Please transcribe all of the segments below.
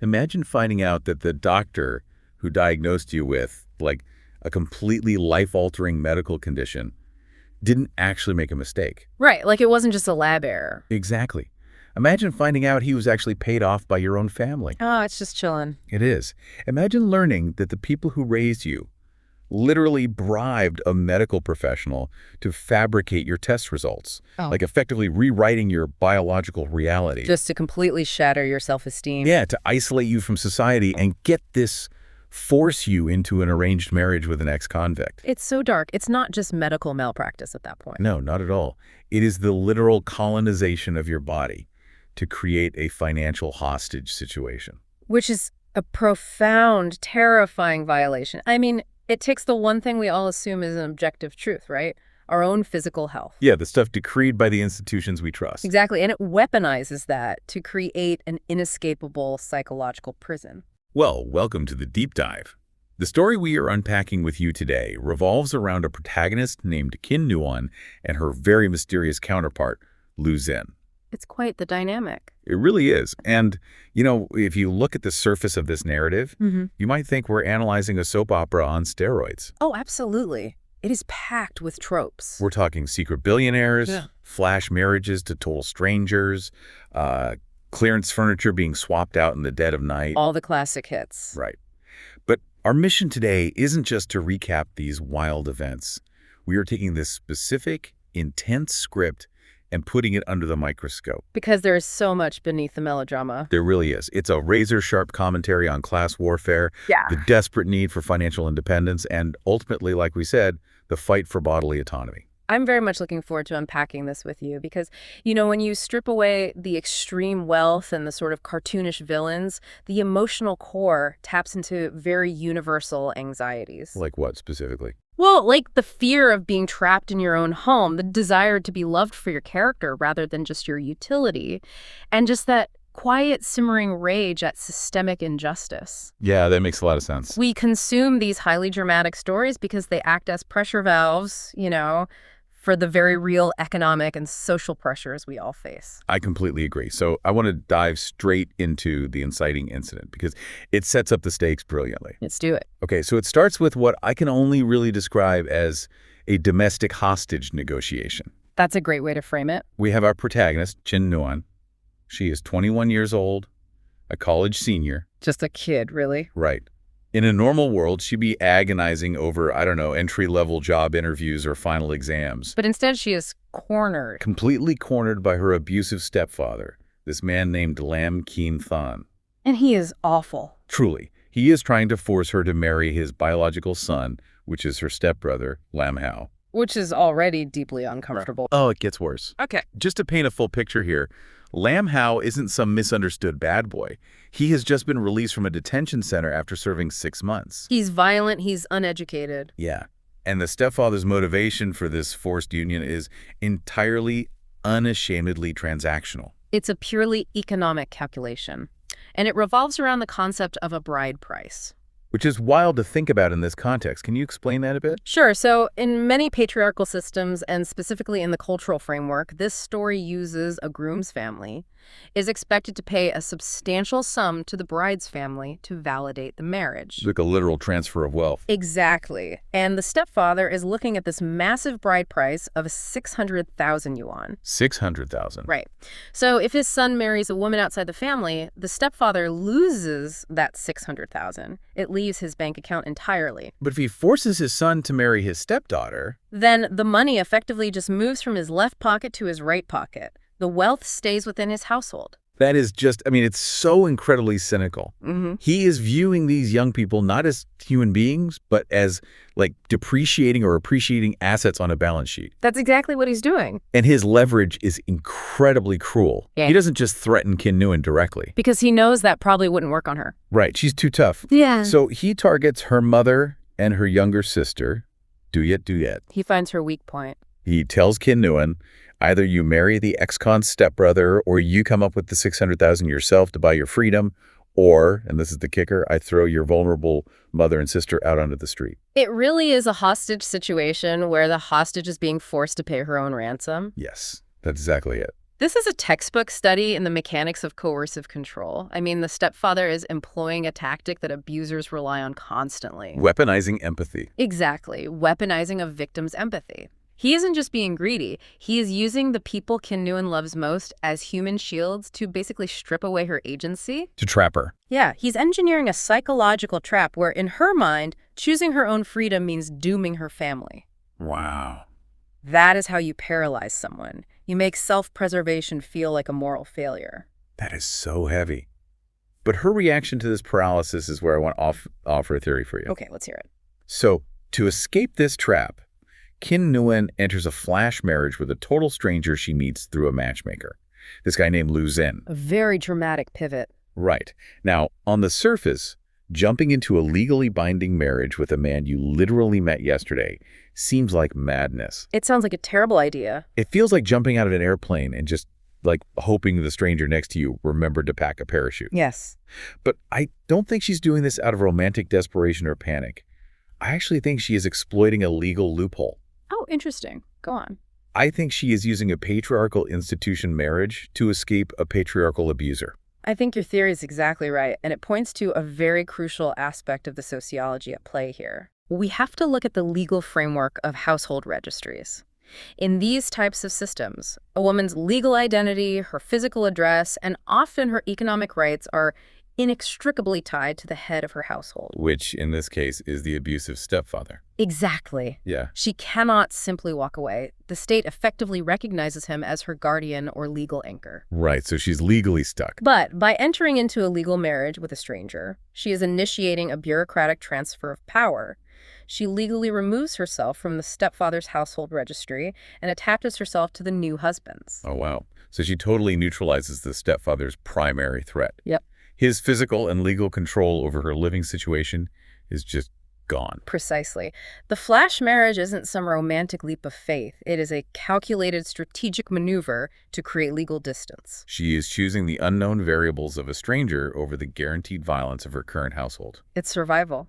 Imagine finding out that the doctor who diagnosed you with, like, a completely life-altering medical condition didn't actually make a mistake. Right, like it wasn't just a lab error. Exactly. Imagine finding out he was actually paid off by your own family. Oh, it's just chilling. It is. Imagine learning that the people who raised you literally bribed a medical professional to fabricate your test results, like effectively rewriting your biological reality. Just to completely shatter your self-esteem. Yeah, to isolate you from society and get this, force you into an arranged marriage with an ex-convict. It's so dark. It's not just medical malpractice at that point. No, not at all. It is the literal colonization of your body to create a financial hostage situation. Which is a profound, terrifying violation. I mean, it takes the one thing we all assume is an objective truth, right? Our own physical health. Yeah, the stuff decreed by the institutions we trust. Exactly, and it weaponizes that to create an inescapable psychological prison. Well, welcome to the deep dive. The story we are unpacking with you today revolves around a protagonist named Kin Nuon and her very mysterious counterpart, Lu Zhen. It's quite the dynamic. It really is. And, if you look at the surface of this narrative, you might think we're analyzing a soap opera on steroids. Oh, absolutely. It is packed with tropes. We're talking secret billionaires, flash marriages to total strangers, clearance furniture being swapped out in the dead of night. All the classic hits. Right. But our mission today isn't just to recap these wild events. We are taking this specific, intense script and putting it under the microscope. Because there is so much beneath the melodrama. There really is. It's a razor-sharp commentary on class warfare, the desperate need for financial independence, and ultimately, like we said, the fight for bodily autonomy. I'm very much looking forward to unpacking this with you because, when you strip away the extreme wealth and the sort of cartoonish villains, the emotional core taps into very universal anxieties. Like what specifically? Well, like the fear of being trapped in your own home, the desire to be loved for your character rather than just your utility, and just that quiet, simmering rage at systemic injustice. Yeah, that makes a lot of sense. We consume these highly dramatic stories because they act as pressure valves, for the very real economic and social pressures we all face. I completely agree. So I want to dive straight into the inciting incident because it sets up the stakes brilliantly. Let's do it. Okay, so it starts with what I can only really describe as a domestic hostage negotiation. That's a great way to frame it. We have our protagonist, Kin Nuon. She is 21 years old, a college senior. Just a kid, really. Right. In a normal world, she'd be agonizing over, entry-level job interviews or final exams. But instead, she is cornered. Completely cornered by her abusive stepfather, this man named Lam Keen Thon. And he is awful. Truly. He is trying to force her to marry his biological son, which is her stepbrother, Lam Hao. Which is already deeply uncomfortable. Oh, it gets worse. Okay. Just to paint a full picture here, Lam Hao isn't some misunderstood bad boy. He has just been released from a detention center after serving 6 months. He's violent, he's uneducated. Yeah. And the stepfather's motivation for this forced union is entirely, unashamedly transactional. It's a purely economic calculation. And it revolves around the concept of a bride price. Which is wild to think about in this context. Can you explain that a bit? Sure. So in many patriarchal systems, and specifically in the cultural framework, this story uses a groom's family is expected to pay a substantial sum to the bride's family to validate the marriage. Like a literal transfer of wealth. Exactly. And the stepfather is looking at this massive bride price of 600,000 yuan. 600,000. Right. So if his son marries a woman outside the family, the stepfather loses that 600,000. It leaves his bank account entirely. But if he forces his son to marry his stepdaughter, then the money effectively just moves from his left pocket to his right pocket. The wealth stays within his household. that is just, it's so incredibly cynical. He is viewing these young people not as human beings, but as like depreciating or appreciating assets on a balance sheet. That's exactly what he's doing. And his leverage is incredibly cruel. Yeah. He doesn't just threaten Kin Nuon directly. Because he knows that probably wouldn't work on her. Right. She's too tough. Yeah. So he targets her mother and her younger sister, Duyet. He finds her weak point. He tells Kin Nuon, either you marry the ex-con's stepbrother or you come up with the 600,000 yourself to buy your freedom, or, and this is the kicker, I throw your vulnerable mother and sister out onto the street. It really is a hostage situation where the hostage is being forced to pay her own ransom. Yes, that's exactly it. This is a textbook study in the mechanics of coercive control. I mean, the stepfather is employing a tactic that abusers rely on constantly. Weaponizing empathy. Exactly, weaponizing a victim's empathy. He isn't just being greedy. He is using the people Kim Nguyen loves most as human shields to basically strip away her agency. To trap her. Yeah, he's engineering a psychological trap where, in her mind, choosing her own freedom means dooming her family. Wow. That is how you paralyze someone. You make self-preservation feel like a moral failure. That is so heavy. But her reaction to this paralysis is where I want to offer a theory for you. Okay, let's hear it. So, to escape this trap, Kim Nguyen enters a flash marriage with a total stranger she meets through a matchmaker. This guy named Lu Zhen. A very dramatic pivot. Right. Now, on the surface, jumping into a legally binding marriage with a man you literally met yesterday seems like madness. It sounds like a terrible idea. It feels like jumping out of an airplane and just like hoping the stranger next to you remembered to pack a parachute. Yes. But I don't think she's doing this out of romantic desperation or panic. I actually think she is exploiting a legal loophole. Oh, interesting. Go on. I think she is using a patriarchal institution marriage to escape a patriarchal abuser. I think your theory is exactly right, and it points to a very crucial aspect of the sociology at play here. We have to look at the legal framework of household registries. In these types of systems, a woman's legal identity, her physical address, and often her economic rights are inextricably tied to the head of her household. Which, in this case, is the abusive stepfather. Exactly. Yeah. She cannot simply walk away. The state effectively recognizes him as her guardian or legal anchor. Right, so she's legally stuck. But by entering into a legal marriage with a stranger, she is initiating a bureaucratic transfer of power. She legally removes herself from the stepfather's household registry and attaches herself to the new husband's. Oh, wow. So she totally neutralizes the stepfather's primary threat. Yep. His physical and legal control over her living situation is just gone. Precisely. The flash marriage isn't some romantic leap of faith. It is a calculated strategic maneuver to create legal distance. She is choosing the unknown variables of a stranger over the guaranteed violence of her current household. It's survival.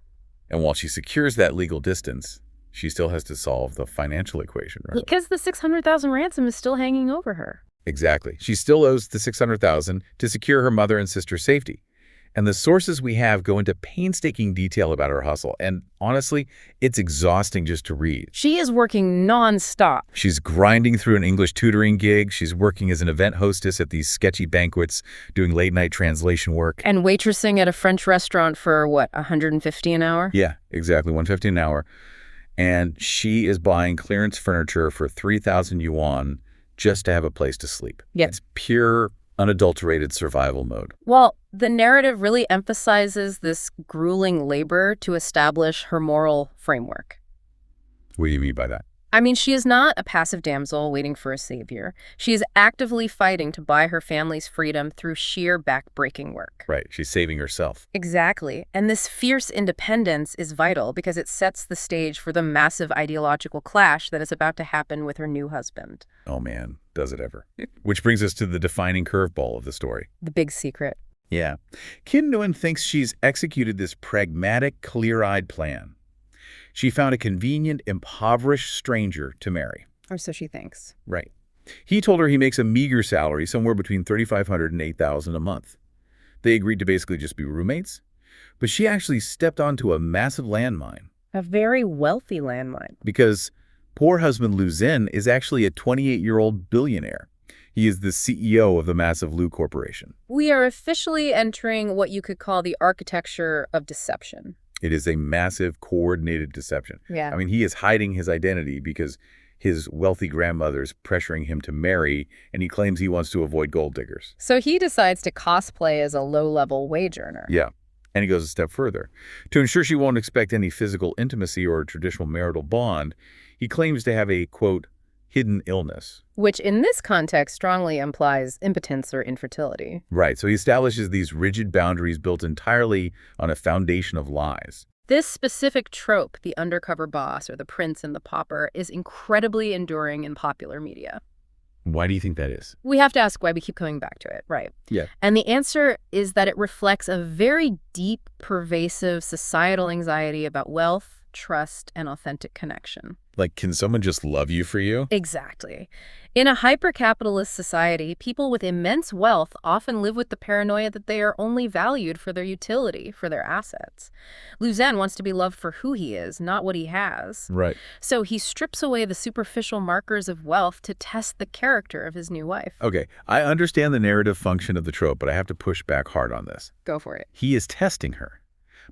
And while she secures that legal distance, she still has to solve the financial equation, right? Because the $600,000 ransom is still hanging over her. Exactly. She still owes the $600,000 to secure her mother and sister's safety. And the sources we have go into painstaking detail about her hustle. And honestly, it's exhausting just to read. She is working nonstop. She's grinding through an English tutoring gig. She's working as an event hostess at these sketchy banquets, doing late-night translation work. And waitressing at a French restaurant for, what, $150 an hour? Yeah, exactly, $150 an hour. And she is buying clearance furniture for 3,000 yuan just to have a place to sleep. Yep. It's pure, unadulterated survival mode. Well, the narrative really emphasizes this grueling labor to establish her moral framework. What do you mean by that? I mean, she is not a passive damsel waiting for a savior. She is actively fighting to buy her family's freedom through sheer back-breaking work. Right, she's saving herself. Exactly. And this fierce independence is vital because it sets the stage for the massive ideological clash that is about to happen with her new husband. Oh man, does it ever. Which brings us to the defining curveball of the story. The big secret. Yeah. Kim Nguyen thinks she's executed this pragmatic, clear-eyed plan. She found a convenient, impoverished stranger to marry. Or so she thinks. Right. He told her he makes a meager salary, somewhere between $3,500 and $8,000 a month. They agreed to basically just be roommates. But she actually stepped onto a massive landmine. A very wealthy landmine. Because poor husband Lu Zhen is actually a 28-year-old billionaire. He is the CEO of the massive Lu Corporation. We are officially entering what you could call the architecture of deception. It is a massive, coordinated deception. Yeah. I mean, he is hiding his identity because his wealthy grandmother's pressuring him to marry, and he claims he wants to avoid gold diggers. So he decides to cosplay as a low-level wage earner. Yeah. And he goes a step further. To ensure she won't expect any physical intimacy or a traditional marital bond, he claims to have a, quote, hidden illness. Which in this context strongly implies impotence or infertility. Right. So he establishes these rigid boundaries built entirely on a foundation of lies. This specific trope, the undercover boss or the prince and the pauper, is incredibly enduring in popular media. Why do you think that is? We have to ask why we keep coming back to it, right? Yeah. And the answer is that it reflects a very deep, pervasive societal anxiety about wealth, trust, and authentic connection. Like, can someone just love you for you? Exactly. In a hyper-capitalist society, people with immense wealth often live with the paranoia that they are only valued for their utility, for their assets. Lu Zhen wants to be loved for who he is, not what he has. Right. So he strips away the superficial markers of wealth to test the character of his new wife. Okay, I understand the narrative function of the trope, but I have to push back hard on this. Go for it. He is testing her.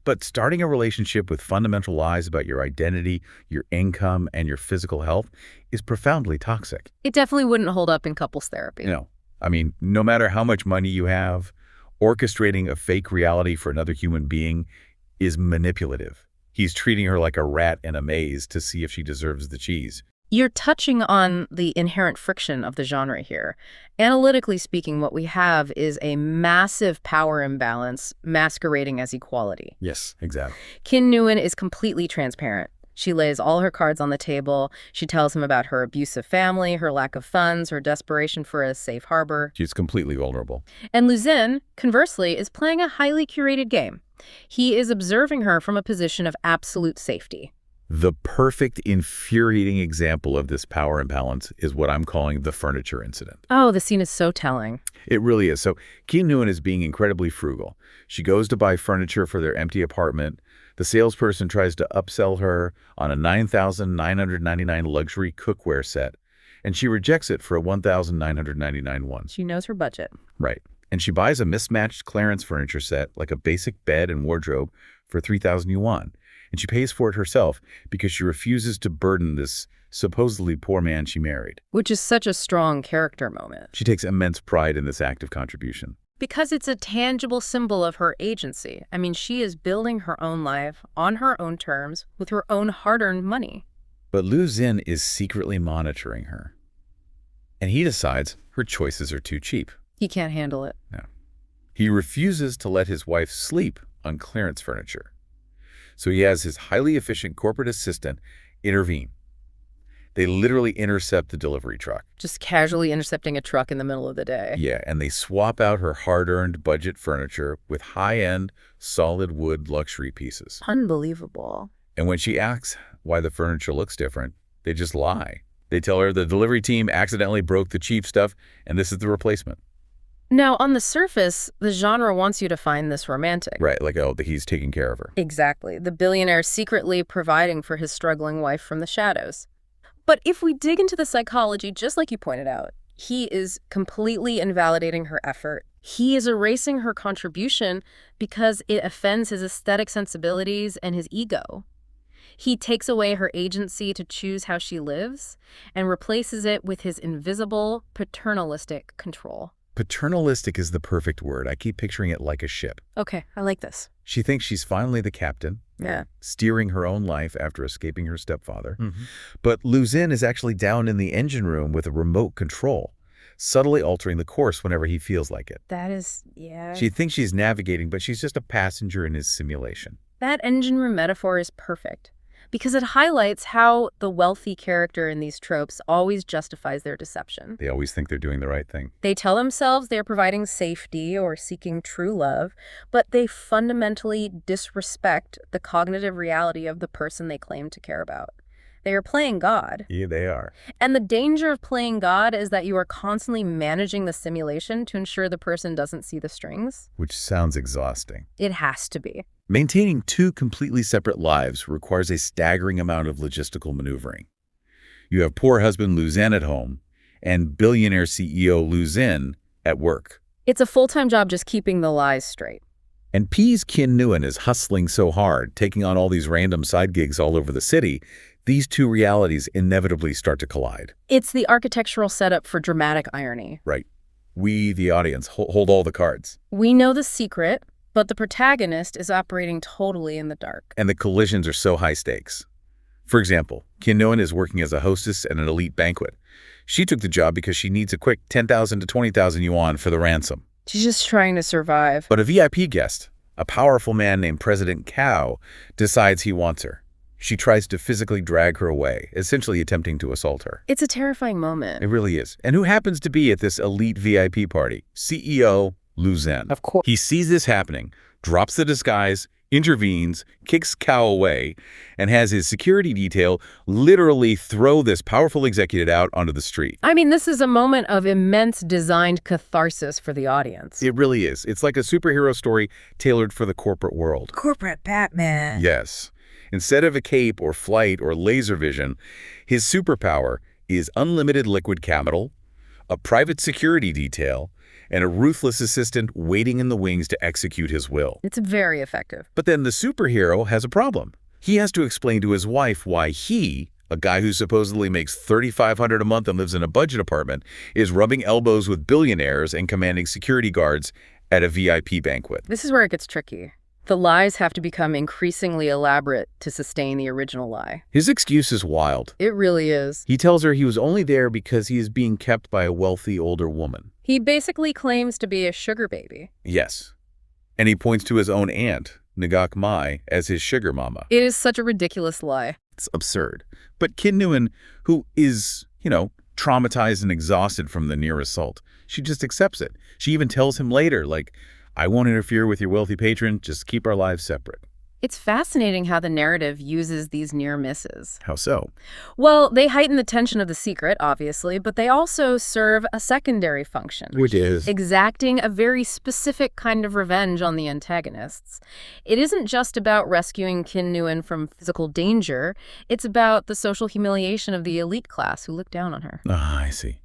But starting a relationship with fundamental lies about your identity, your income, and your physical health is profoundly toxic. It definitely wouldn't hold up in couples therapy. I mean, no matter how much money you have, orchestrating a fake reality for another human being is manipulative. He's treating her like a rat in a maze to see if she deserves the cheese. You're touching on the inherent friction of the genre here. Analytically speaking, what we have is a massive power imbalance masquerading as equality. Yes, exactly. Kim Nguyen is completely transparent. She lays all her cards on the table. She tells him about her abusive family, her lack of funds, her desperation for a safe harbor. She's completely vulnerable. And Lu Zhen, conversely, is playing a highly curated game. He is observing her from a position of absolute safety. The perfect, infuriating example of this power imbalance is what I'm calling the furniture incident. Oh, the scene is so telling. It really is. So Kim Nguyen is being incredibly frugal. She goes to buy furniture for their empty apartment. The salesperson tries to upsell her on a $9,999 luxury cookware set, and she rejects it for a $1,999 one. She knows her budget. Right. And she buys a mismatched clearance furniture set, like a basic bed and wardrobe, for 3,000 yuan. And she pays for it herself because she refuses to burden this supposedly poor man she married. Which is such a strong character moment. She takes immense pride in this act of contribution. Because it's a tangible symbol of her agency. I mean, she is building her own life on her own terms with her own hard-earned money. But Lu Zhen is secretly monitoring her. And he decides her choices are too cheap. He can't handle it. No. He refuses to let his wife sleep on clearance furniture. So he has his highly efficient corporate assistant intervene. They literally intercept the delivery truck. Just casually intercepting a truck in the middle of the day. Yeah, and they swap out her hard-earned budget furniture with high-end, solid wood luxury pieces. Unbelievable. And when she asks why the furniture looks different, they just lie. They tell her the delivery team accidentally broke the cheap stuff, and this is the replacement. Now, on the surface, the genre wants you to find this romantic. Right, like, oh, he's taking care of her. Exactly. The billionaire secretly providing for his struggling wife from the shadows. But if we dig into the psychology, just like you pointed out, he is completely invalidating her effort. He is erasing her contribution because it offends his aesthetic sensibilities and his ego. He takes away her agency to choose how she lives and replaces it with his invisible, paternalistic control. Paternalistic is the perfect word. I keep picturing it like a ship. Okay, I like this. She thinks she's finally the captain, steering her own life after escaping her stepfather. But Lu Zhen is actually down in the engine room with a remote control, subtly altering the course whenever he feels like it. That is, yeah. She thinks she's navigating, but she's just a passenger in his simulation. That engine room metaphor is perfect because it highlights how the wealthy character in these tropes always justifies their deception. They always think they're doing the right thing. They tell themselves they're providing safety or seeking true love, but they fundamentally disrespect the cognitive reality of the person they claim to care about. They are playing God. Yeah, they are. And the danger of playing God is that you are constantly managing the simulation to ensure the person doesn't see the strings. Which sounds exhausting. It has to be. Maintaining two completely separate lives requires a staggering amount of logistical maneuvering. You have poor husband Lu Zhen at home and billionaire CEO Lu Zhen at work. It's a full-time job just keeping the lies straight. And P's Kim Nguyen is hustling so hard, taking on all these random side gigs all over the city, these two realities inevitably start to collide. It's the architectural setup for dramatic irony. Right. We, the audience, hold all the cards. We know the secret, but the protagonist is operating totally in the dark. And the collisions are so high stakes. For example, Kim Nguyen is working as a hostess at an elite banquet. She took the job because she needs a quick 10,000 to 20,000 yuan for the ransom. She's just trying to survive. But a VIP guest, a powerful man named President Cao, decides he wants her. She tries to physically drag her away, essentially attempting to assault her. It's a terrifying moment. It really is. And who happens to be at this elite VIP party? CEO Lu Zhen. Of course. He sees this happening, drops the disguise, intervenes, kicks Cao away, and has his security detail literally throw this powerful executive out onto the street. I mean, this is a moment of immense designed catharsis for the audience. It really is. It's like a superhero story tailored for the corporate world. Corporate Batman. Yes. Instead of a cape or flight or laser vision, his superpower is unlimited liquid capital, a private security detail, and a ruthless assistant waiting in the wings to execute his will. It's very effective. But then the superhero has a problem. He has to explain to his wife why he, a guy who supposedly makes $3,500 a month and lives in a budget apartment, is rubbing elbows with billionaires and commanding security guards at a VIP banquet. This is where it gets tricky. The lies have to become increasingly elaborate to sustain the original lie. His excuse is wild. It really is. He tells her he was only there because he is being kept by a wealthy older woman. He basically claims to be a sugar baby. Yes. And he points to his own aunt, Ngak Mai, as his sugar mama. It is such a ridiculous lie. It's absurd. But Kim Nguyen, who is, traumatized and exhausted from the near assault, she just accepts it. She even tells him later, like, I won't interfere with your wealthy patron, just keep our lives separate. It's fascinating how the narrative uses these near misses. How so? Well, they heighten the tension of the secret, obviously, but they also serve a secondary function. Which is? Exacting a very specific kind of revenge on the antagonists. It isn't just about rescuing Kim Nguyen from physical danger. It's about the social humiliation of the elite class who look down on her. Ah, I see.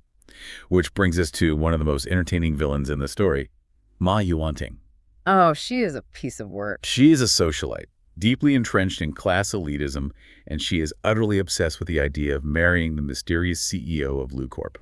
Which brings us to one of the most entertaining villains in the story, Ma Yuanting. Oh, she is a piece of work. She is a socialite, deeply entrenched in class elitism, and she is utterly obsessed with the idea of marrying the mysterious CEO of LuCorp.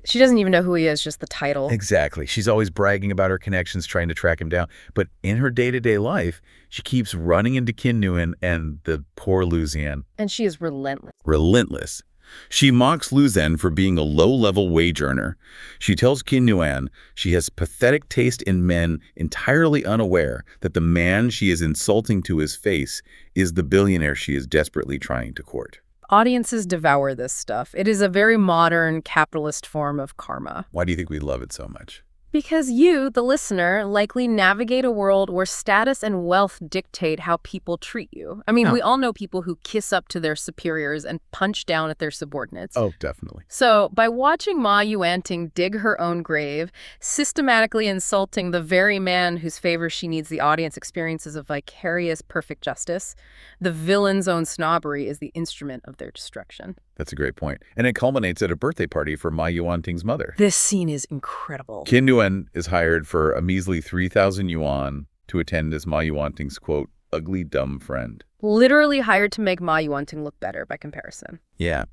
She doesn't even know who he is, just the title. Exactly. She's always bragging about her connections, trying to track him down. But in her day-to-day life, she keeps running into Kim Nguyen and the poor Lu Xian. And she is relentless. Relentless. She mocks Lu Xian for being a low-level wage earner. She tells Kim Nguyen she has pathetic taste in men, entirely unaware that the man she is insulting to his face is the billionaire she is desperately trying to court. Audiences devour this stuff. It is a very modern, capitalist form of karma. Why do you think we love it so much? Because you, the listener, likely navigate a world where status and wealth dictate how people treat you. I mean, we all know people who kiss up to their superiors and punch down at their subordinates. Oh, definitely. So, by watching Ma Yuanting dig her own grave, systematically insulting the very man whose favor she needs, the audience experiences of vicarious perfect justice, the villain's own snobbery is the instrument of their destruction. That's a great point. And it culminates at a birthday party for Ma Yuanting's mother. This scene is incredible. Kim Nguyen is hired for a measly 3,000 yuan to attend as Ma Yuanting's, quote, ugly, dumb friend. Literally hired to make Ma Yuanting look better by comparison. Yeah.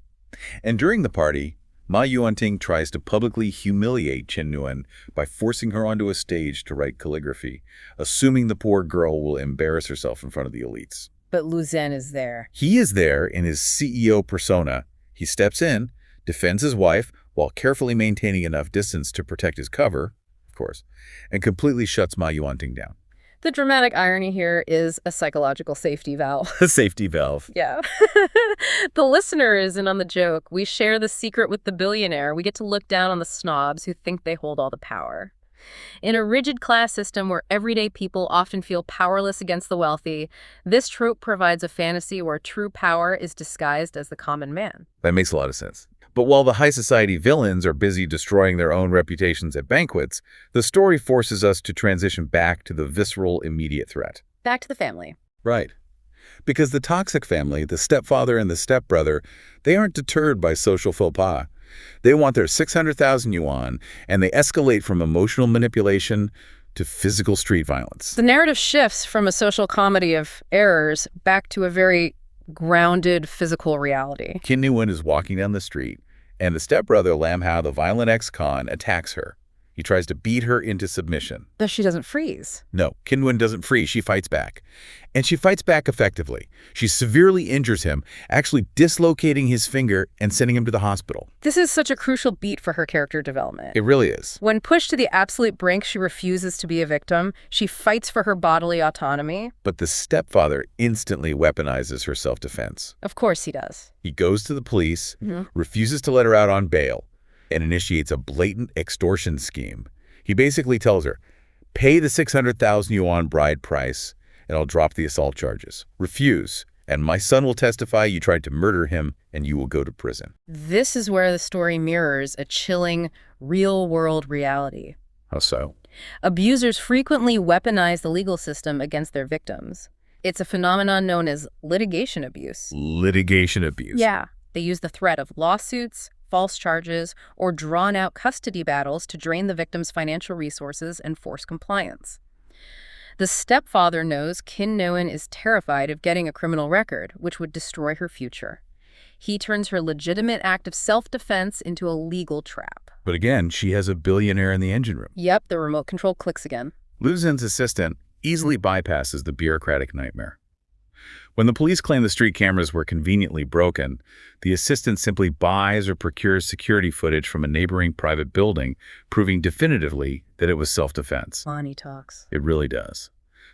And during the party, Ma Yuanting tries to publicly humiliate Kim Nguyen by forcing her onto a stage to write calligraphy, assuming the poor girl will embarrass herself in front of the elites. But Lu Xian is there. He is there in his CEO persona. He steps in, defends his wife while carefully maintaining enough distance to protect his cover, of course, and completely shuts Ma Yuanting down. The dramatic irony here is a psychological safety valve. A safety valve. Yeah. The listener is in on the joke. We share the secret with the billionaire. We get to look down on the snobs who think they hold all the power. In a rigid class system where everyday people often feel powerless against the wealthy, this trope provides a fantasy where true power is disguised as the common man. That makes a lot of sense. But while the high society villains are busy destroying their own reputations at banquets, the story forces us to transition back to the visceral, immediate threat. Back to the family. Right. Because the toxic family, the stepfather and the stepbrother, they aren't deterred by social faux pas. They want their 600,000 yuan, and they escalate from emotional manipulation to physical street violence. The narrative shifts from a social comedy of errors back to a very grounded physical reality. Kim Nguyen is walking down the street, and the stepbrother Lam Hao, the violent ex-con, attacks her. He tries to beat her into submission. But she doesn't freeze. No, Kim Nguyen doesn't freeze. She fights back. And she fights back effectively. She severely injures him, actually dislocating his finger and sending him to the hospital. This is such a crucial beat for her character development. It really is. When pushed to the absolute brink, she refuses to be a victim. She fights for her bodily autonomy. But the stepfather instantly weaponizes her self-defense. Of course he does. He goes to the police, refuses to let her out on bail, and initiates a blatant extortion scheme. He basically tells her, pay the 600,000 yuan bride price, and I'll drop the assault charges. Refuse, and my son will testify you tried to murder him, and you will go to prison. This is where the story mirrors a chilling, real-world reality. How so? Abusers frequently weaponize the legal system against their victims. It's a phenomenon known as litigation abuse. Litigation abuse. Yeah. They use the threat of lawsuits, false charges, or drawn-out custody battles to drain the victim's financial resources and force compliance. The stepfather knows Kim No-eun is terrified of getting a criminal record, which would destroy her future. He turns her legitimate act of self-defense into a legal trap. But again, she has a billionaire in the engine room. Yep, the remote control clicks again. Liu Zhen's assistant easily bypasses the bureaucratic nightmare. When the police claim the street cameras were conveniently broken, the assistant simply buys or procures security footage from a neighboring private building, proving definitively that it was self-defense. Money talks. It really does.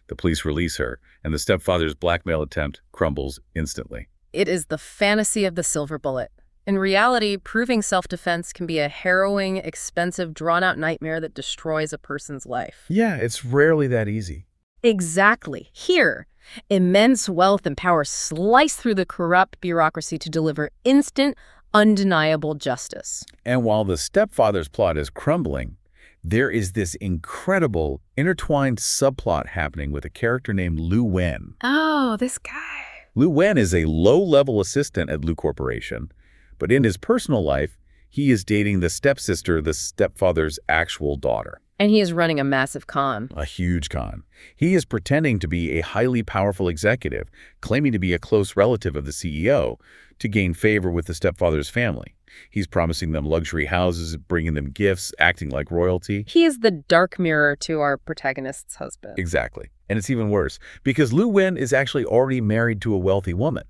The police release her, and the stepfather's blackmail attempt crumbles instantly. It is the fantasy of the silver bullet. In reality, proving self-defense can be a harrowing, expensive, drawn-out nightmare that destroys a person's life. Yeah, it's rarely that easy. Exactly. Here, immense wealth and power slice through the corrupt bureaucracy to deliver instant, undeniable justice. And while the stepfather's plot is crumbling, there is this incredible, intertwined subplot happening with a character named Liu Wen. Oh, this guy. Liu Wen is a low-level assistant at Liu Corporation, but in his personal life, he is dating the stepsister, the stepfather's actual daughter. And he is running a massive con. A huge con. He is pretending to be a highly powerful executive, claiming to be a close relative of the CEO, to gain favor with the stepfather's family. He's promising them luxury houses, bringing them gifts, acting like royalty. He is the dark mirror to our protagonist's husband. Exactly. And it's even worse, because Liu Wen is actually already married to a wealthy woman.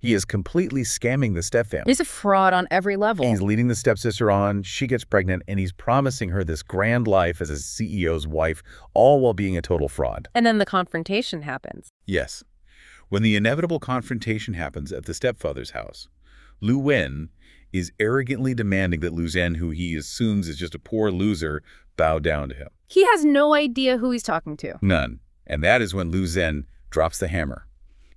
He is completely scamming the stepfamily. He's a fraud on every level. He's leading the stepsister on, she gets pregnant, and he's promising her this grand life as a CEO's wife, all while being a total fraud. And then the confrontation happens. Yes. When the inevitable confrontation happens at the stepfather's house, Liu Wen is arrogantly demanding that Liu Zhen, who he assumes is just a poor loser, bow down to him. He has no idea who he's talking to. None. And that is when Liu Zhen drops the hammer.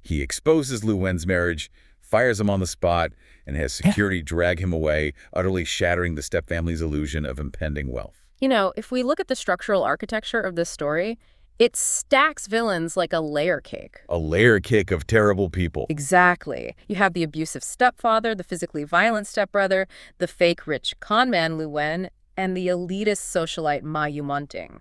He exposes Liu Wen's marriage, fires him on the spot, and has security drag him away, utterly shattering the stepfamily's illusion of impending wealth. You know, if we look at the structural architecture of this story, it stacks villains like a layer cake. A layer cake of terrible people. Exactly. You have the abusive stepfather, the physically violent stepbrother, the fake rich conman Liu Wen, and the elitist socialite Ma Yumonting.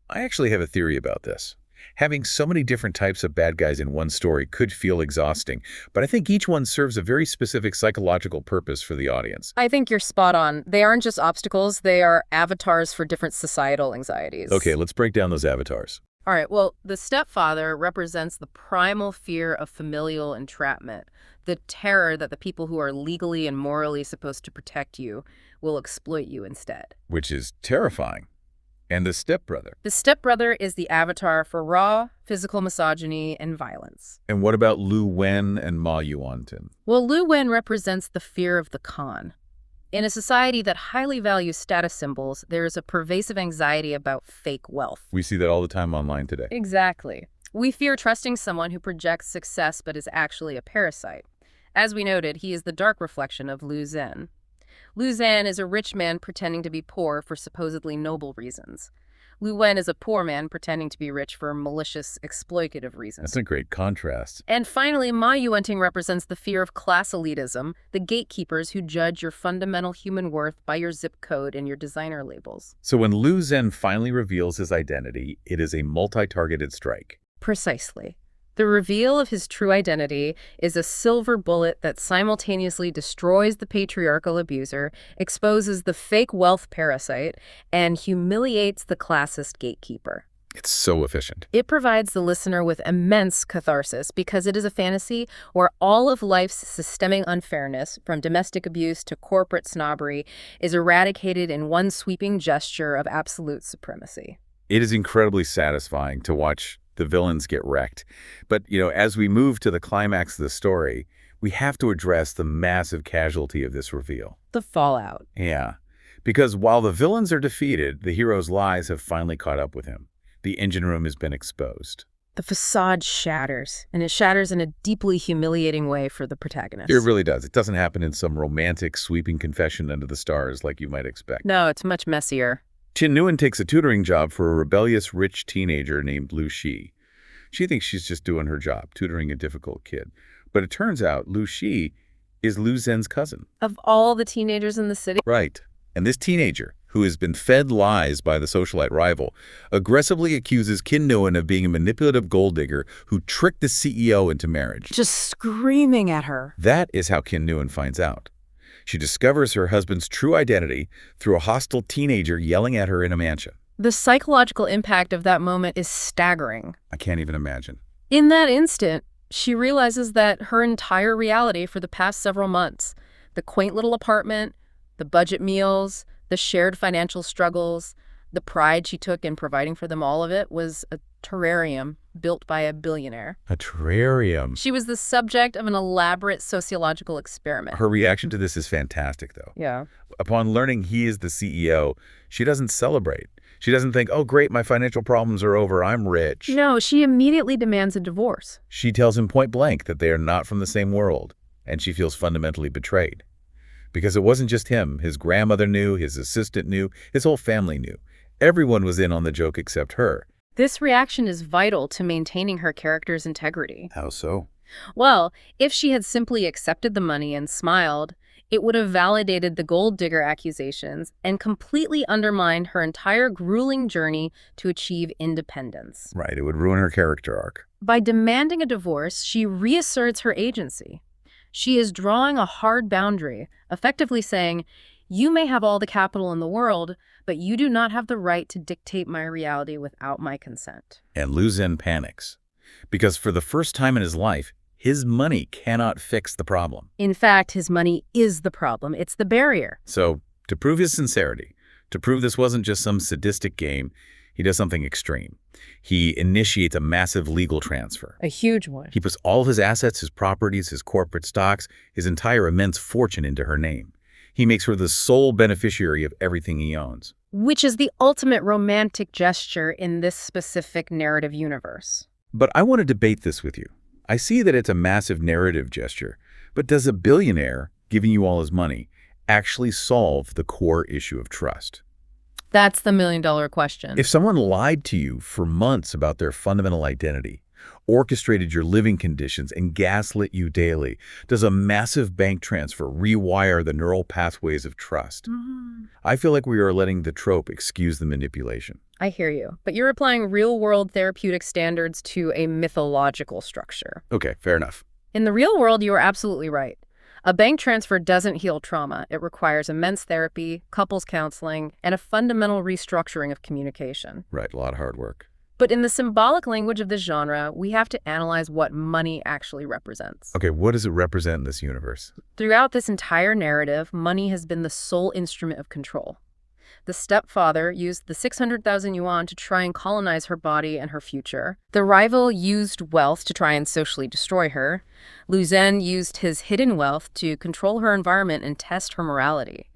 I actually have a theory about this. Having so many different types of bad guys in one story could feel exhausting, but I think each one serves a very specific psychological purpose for the audience. I think you're spot on. They aren't just obstacles, they are avatars for different societal anxieties. Okay, let's break down those avatars. All right, well, the stepfather represents the primal fear of familial entrapment, the terror that the people who are legally and morally supposed to protect you will exploit you instead. Which is terrifying. And the stepbrother. The stepbrother is the avatar for raw physical misogyny and violence. And what about Liu Wen and Ma Yuantin? Well, Liu Wen represents the fear of the con. In a society that highly values status symbols, there is a pervasive anxiety about fake wealth. We see that all the time online today. Exactly. We fear trusting someone who projects success but is actually a parasite. As we noted, he is the dark reflection of Liu Zhen. Liu Zhen is a rich man pretending to be poor for supposedly noble reasons. Liu Wen is a poor man pretending to be rich for malicious, exploitative reasons. That's a great contrast. And finally, Ma Yuanting represents the fear of class elitism, the gatekeepers who judge your fundamental human worth by your zip code and your designer labels. So when Liu Zhen finally reveals his identity, it is a multi-targeted strike. Precisely. The reveal of his true identity is a silver bullet that simultaneously destroys the patriarchal abuser, exposes the fake wealth parasite, and humiliates the classist gatekeeper. It's so efficient. It provides the listener with immense catharsis because it is a fantasy where all of life's systemic unfairness, from domestic abuse to corporate snobbery, is eradicated in one sweeping gesture of absolute supremacy. It is incredibly satisfying to watch the villains get wrecked. But, as we move to the climax of the story, we have to address the massive casualty of this reveal. The fallout. Yeah. Because while the villains are defeated, the hero's lies have finally caught up with him. The engine room has been exposed. The facade shatters, and it shatters in a deeply humiliating way for the protagonist. It really does. It doesn't happen in some romantic, sweeping confession under the stars like you might expect. No, it's much messier. Qin Nguyen takes a tutoring job for a rebellious, rich teenager named Lu Shi. She thinks she's just doing her job, tutoring a difficult kid. But it turns out Lu Shi is Lu Zhen's cousin. Of all the teenagers in the city? Right. And this teenager, who has been fed lies by the socialite rival, aggressively accuses Qin Nguyen of being a manipulative gold digger who tricked the CEO into marriage. Just screaming at her. That is how Qin Nguyen finds out. She discovers her husband's true identity through a hostile teenager yelling at her in a mansion. The psychological impact of that moment is staggering. I can't even imagine. In that instant, she realizes that her entire reality for the past several months, the quaint little apartment, the budget meals, the shared financial struggles, the pride she took in providing for them, all of it was a terrarium built by a billionaire. A terrarium. She was the subject of an elaborate sociological experiment. Her reaction to this is fantastic, though. Yeah. Upon learning he is the CEO, she doesn't celebrate. She doesn't think, oh, great, my financial problems are over, I'm rich. No, she immediately demands a divorce. She tells him point blank that they are not from the same world, and she feels fundamentally betrayed. Because it wasn't just him. His grandmother knew, his assistant knew, his whole family knew. Everyone was in on the joke except her. This reaction is vital to maintaining her character's integrity. How so? Well, if she had simply accepted the money and smiled, it would have validated the gold digger accusations and completely undermined her entire grueling journey to achieve independence. Right, it would ruin her character arc. By demanding a divorce, she reasserts her agency. She is drawing a hard boundary, effectively saying, you may have all the capital in the world, but you do not have the right to dictate my reality without my consent. And Lu Zhen panics. Because for the first time in his life, his money cannot fix the problem. In fact, his money is the problem. It's the barrier. So, to prove his sincerity, to prove this wasn't just some sadistic game, he does something extreme. He initiates a massive legal transfer. A huge one. He puts all of his assets, his properties, his corporate stocks, his entire immense fortune into her name. He makes her the sole beneficiary of everything he owns. Which is the ultimate romantic gesture in this specific narrative universe. But I want to debate this with you. I see that it's a massive narrative gesture, but does a billionaire giving you all his money actually solve the core issue of trust? That's the million-dollar question. If someone lied to you for months about their fundamental identity, orchestrated your living conditions, and gaslit you daily, does a massive bank transfer rewire the neural pathways of trust? I feel like we are letting the trope excuse the manipulation. I hear you, but you're applying real-world therapeutic standards to a mythological structure. Okay, fair enough. In the real world, you are absolutely right. A bank transfer doesn't heal trauma. It requires immense therapy, couples counseling, and a fundamental restructuring of communication. Right, a lot of hard work. But in the symbolic language of this genre, we have to analyze what money actually represents. Okay, what does it represent in this universe? Throughout this entire narrative, money has been the sole instrument of control. The stepfather used the 600,000 yuan to try and colonize her body and her future. The rival used wealth to try and socially destroy her. Lu Zhen used his hidden wealth to control her environment and test her morality.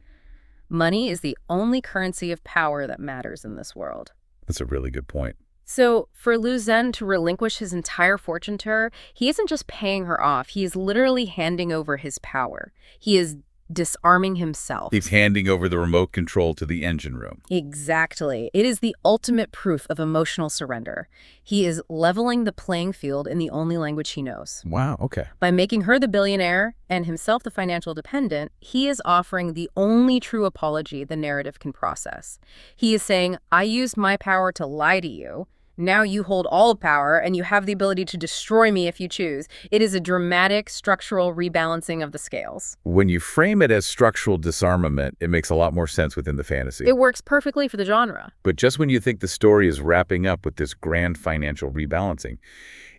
Money is the only currency of power that matters in this world. That's a really good point. So for Lu Zhen to relinquish his entire fortune to her, he isn't just paying her off. He is literally handing over his power. He is disarming himself. He's handing over the remote control to the engine room. Exactly. It is the ultimate proof of emotional surrender. He is leveling the playing field in the only language he knows. Wow, okay. By making her the billionaire and himself the financial dependent, he is offering the only true apology the narrative can process. He is saying, I used my power to lie to you. Now you hold all power, and you have the ability to destroy me if you choose. It is a dramatic, structural rebalancing of the scales. When you frame it as structural disarmament, it makes a lot more sense within the fantasy. It works perfectly for the genre. But just when you think the story is wrapping up with this grand financial rebalancing,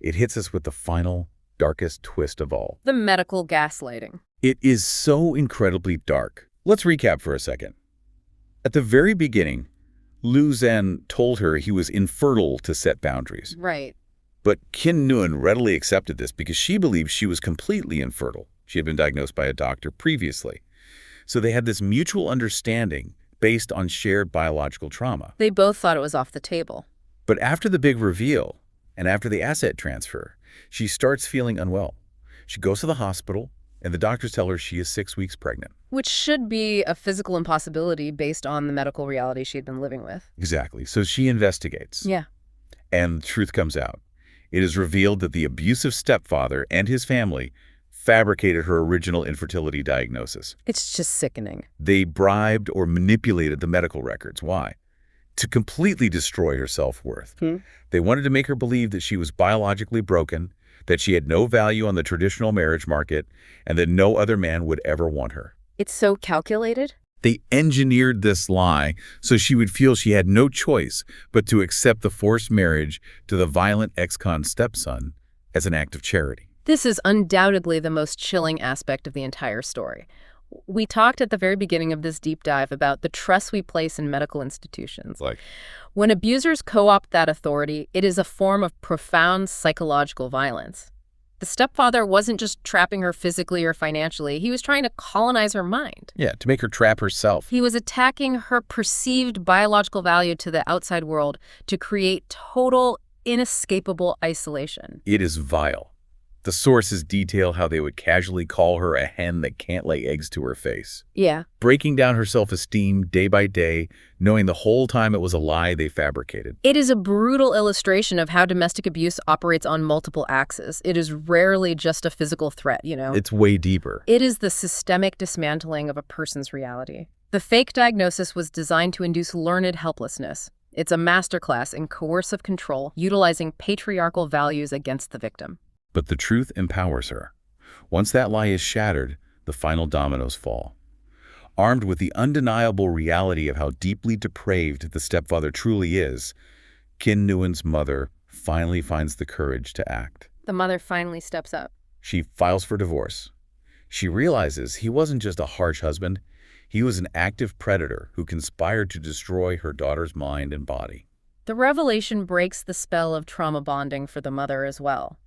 it hits us with the final, darkest twist of all. The medical gaslighting. It is so incredibly dark. Let's recap for a second. At the very beginning, Lu Zhen told her he was infertile to set boundaries. Right. But Qin Nguyen readily accepted this because she believed she was completely infertile. She had been diagnosed by a doctor previously. So they had this mutual understanding based on shared biological trauma. They both thought it was off the table. But after the big reveal, And after the asset transfer, she starts feeling unwell. She goes to the hospital, and the doctors tell her she is 6 weeks pregnant. Which should be a physical impossibility based on the medical reality she had been living with. Exactly. So she investigates. Yeah. And the truth comes out. It is revealed that the abusive stepfather and his family fabricated her original infertility diagnosis. It's just sickening. They bribed or manipulated the medical records. Why? To completely destroy her self-worth. They wanted to make her believe that she was biologically broken, that she had no value on the traditional marriage market, and that no other man would ever want her. It's so calculated? They engineered this lie so she would feel she had no choice but to accept the forced marriage to the violent ex-con stepson as an act of charity. This is undoubtedly the most chilling aspect of the entire story. We talked at the very beginning of this deep dive about the trust we place in medical institutions. When abusers co-opt that authority, it is a form of profound psychological violence. The stepfather wasn't just trapping her physically or financially. He was trying to colonize her mind. Yeah, to make her trap herself. He was attacking her perceived biological value to the outside world to create total, inescapable isolation. It is vile. The sources detail how they would casually call her a hen that can't lay eggs to her face. Yeah. Breaking down her self-esteem day by day, knowing the whole time it was a lie they fabricated. It is a brutal illustration of how domestic abuse operates on multiple axes. It is rarely just a physical threat, you know. It's way deeper. It is the systemic dismantling of a person's reality. The fake diagnosis was designed to induce learned helplessness. It's a masterclass in coercive control, utilizing patriarchal values against the victim. But the truth empowers her. Once that lie is shattered, the final dominoes fall. Armed with the undeniable reality of how deeply depraved the stepfather truly is, Khin Nguyen's mother finally finds the courage to act. The mother finally steps up. She files for divorce. She realizes he wasn't just a harsh husband, he was an active predator who conspired to destroy her daughter's mind and body. The revelation breaks the spell of trauma bonding for the mother as well.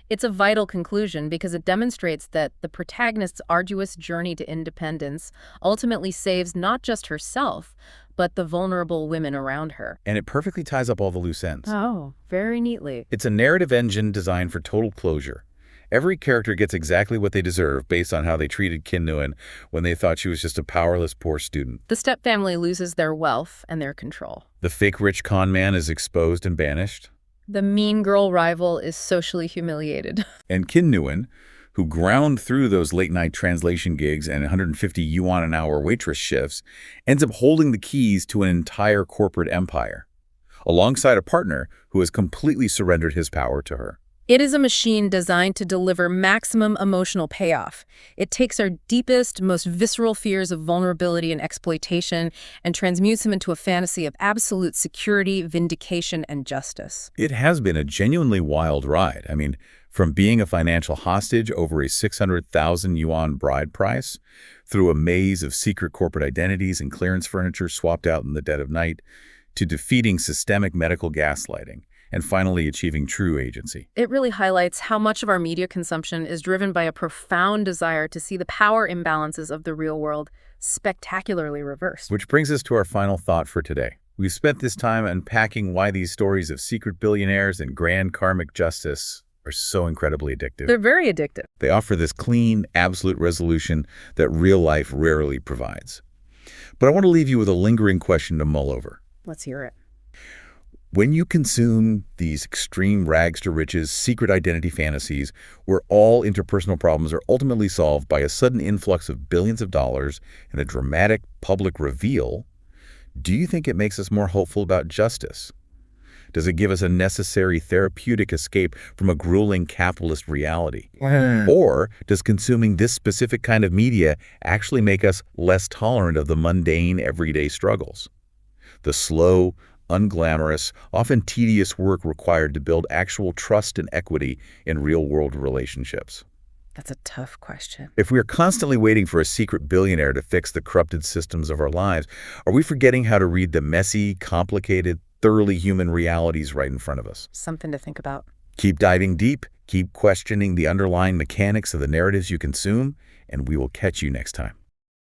It's a vital conclusion because it demonstrates that the protagonist's arduous journey to independence ultimately saves not just herself, but the vulnerable women around her. And it perfectly ties up all the loose ends. Oh, very neatly. It's a narrative engine designed for total closure. Every character gets exactly what they deserve based on how they treated Khin Nguyen when they thought she was just a powerless, poor student. The stepfamily loses their wealth and their control. The fake rich con man is exposed and banished. The mean girl rival is socially humiliated. And Khin Nguyen, who ground through those late-night translation gigs and 150 yuan an hour waitress shifts, ends up holding the keys to an entire corporate empire, alongside a partner who has completely surrendered his power to her. It is a machine designed to deliver maximum emotional payoff. It takes our deepest, most visceral fears of vulnerability and exploitation and transmutes them into a fantasy of absolute security, vindication, and justice. It has been a genuinely wild ride. I mean, from being a financial hostage over a 600,000 yuan bride price, through a maze of secret corporate identities and clearance furniture swapped out in the dead of night, to defeating systemic medical gaslighting, and finally achieving true agency. It really highlights how much of our media consumption is driven by a profound desire to see the power imbalances of the real world spectacularly reversed. Which brings us to our final thought for today. We've spent this time unpacking why these stories of secret billionaires and grand karmic justice are so incredibly addictive. They're very addictive. They offer this clean, absolute resolution that real life rarely provides. But I want to leave you with a lingering question to mull over. Let's hear it. When you consume these extreme rags to riches, secret identity fantasies, where all interpersonal problems are ultimately solved by a sudden influx of billions of dollars and a dramatic public reveal, do you think it makes us more hopeful about justice? Does it give us a necessary therapeutic escape from a grueling capitalist reality? Or does consuming this specific kind of media actually make us less tolerant of the mundane, everyday struggles? The slow, unglamorous, often tedious work required to build actual trust and equity in real-world relationships. That's a tough question. If we are constantly waiting for a secret billionaire to fix the corrupted systems of our lives, are we forgetting how to read the messy, complicated, thoroughly human realities right in front of us? Something to think about. Keep diving deep, keep questioning the underlying mechanics of the narratives you consume, and we will catch you next time.